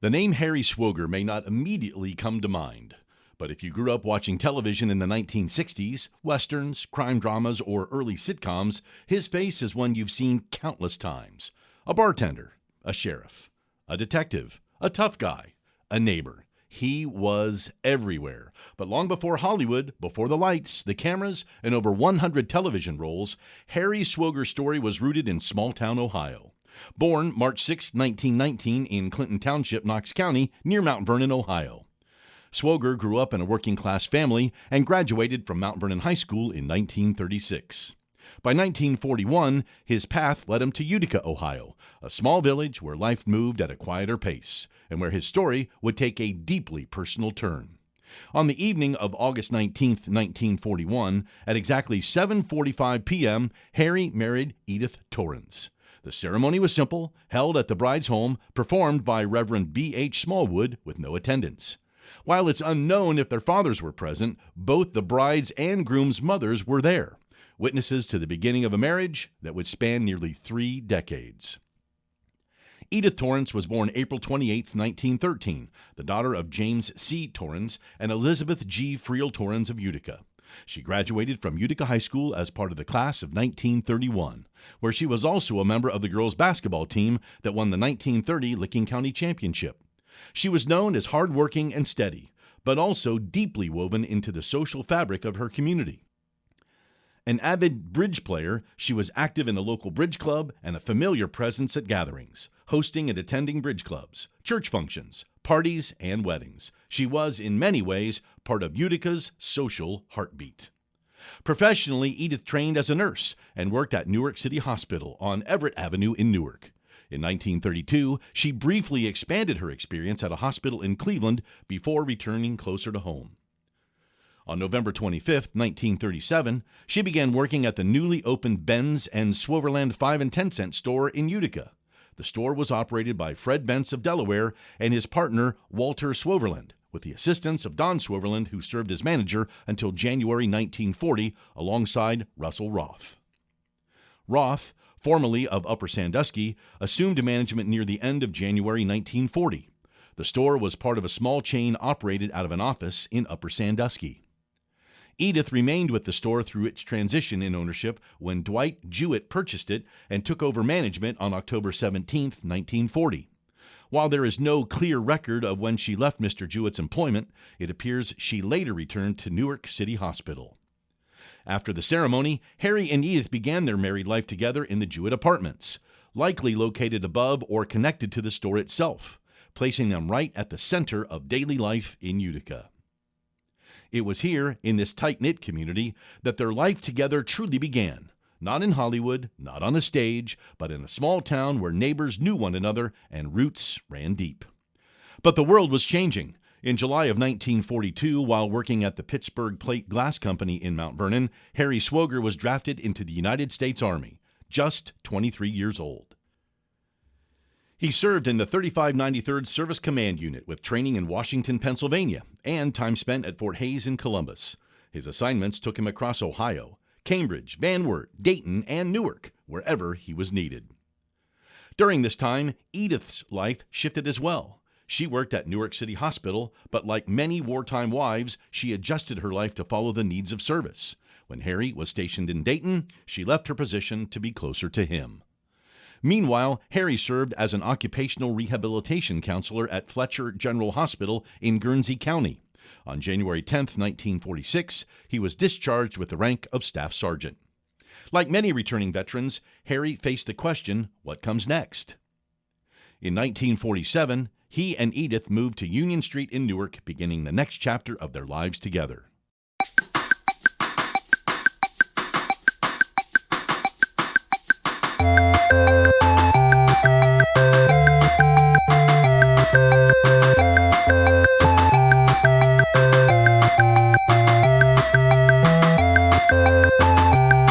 The name Harry Swoger may not immediately come to mind, but if you grew up watching television in the 1960s, westerns, crime dramas, or early sitcoms, his face is one you've seen countless times. A bartender, a sheriff, a detective, a tough guy, a neighbor. He was everywhere. But long before Hollywood, before the lights, the cameras, and over 100 television roles, Harry Swoger's story was rooted in small-town Ohio. Born March 6, 1919 in Clinton Township, Knox County, near Mount Vernon, Ohio. Swoger grew up in a working-class family and graduated from Mount Vernon High School in 1936. By 1941, his path led him to Utica, Ohio, a small village where life moved at a quieter pace, and where his story would take a deeply personal turn. On the evening of August 19, 1941, at exactly 7:45 p.m., Harry married Edith Torrens. The ceremony was simple, held at the bride's home, performed by Reverend B.H. Smallwood with no attendance. While it's unknown if their fathers were present, both the bride's and groom's mothers were there, witnesses to the beginning of a marriage that would span nearly 3 decades. Edith Torrens was born April 28, 1913, the daughter of James C. Torrens and Elizabeth G. Friel Torrens of Utica. She graduated from Utica High School as part of the class of 1931, where she was also a member of the girls' basketball team that won the 1930 Licking County Championship. She was known as hardworking and steady, but also deeply woven into the social fabric of her community. An avid bridge player, she was active in the local bridge club and a familiar presence at gatherings, hosting and attending bridge clubs, church functions, parties, and weddings. She was, in many ways, part of Utica's social heartbeat. Professionally, Edith trained as a nurse and worked at Newark City Hospital on Everett Avenue in Newark. In 1932, she briefly expanded her experience at a hospital in Cleveland before returning closer to home. On November 25, 1937, she began working at the newly opened Benz and Swoverland 5 and 10 cent store in Utica. The store was operated by Fred Bentz of Delaware and his partner Walter Swoverland, with the assistance of Don Swoverland, who served as manager until January 1940 alongside Russell Roth. Roth, formerly of Upper Sandusky, assumed management near the end of January 1940. The store was part of a small chain operated out of an office in Upper Sandusky. Edith remained with the store through its transition in ownership when Dwight Jewett purchased it and took over management on October 17, 1940. While there is no clear record of when she left Mr. Jewett's employment, it appears she later returned to Newark City Hospital. After the ceremony, Harry and Edith began their married life together in the Jewett apartments, likely located above or connected to the store itself, placing them right at the center of daily life in Utica. It was here, in this tight-knit community, that their life together truly began. Not in Hollywood, not on a stage, but in a small town where neighbors knew one another and roots ran deep. But the world was changing. In July of 1942, while working at the Pittsburgh Plate Glass Company in Mount Vernon, Harry Swoger was drafted into the United States Army, just 23 years old. He served in the 3593rd Service Command Unit with training in Washington, Pennsylvania, and time spent at Fort Hays in Columbus. His assignments took him across Ohio, Cambridge, Van Wert, Dayton, and Newark, wherever he was needed. During this time, Edith's life shifted as well. She worked at Newark City Hospital, but like many wartime wives, she adjusted her life to follow the needs of service. When Harry was stationed in Dayton, she left her position to be closer to him. Meanwhile, Harry served as an occupational rehabilitation counselor at Fletcher General Hospital in Guernsey County. On January 10, 1946, he was discharged with the rank of Staff Sergeant. Like many returning veterans, Harry faced the question, what comes next? In 1947, he and Edith moved to Union Street in Newark, beginning the next chapter of their lives together.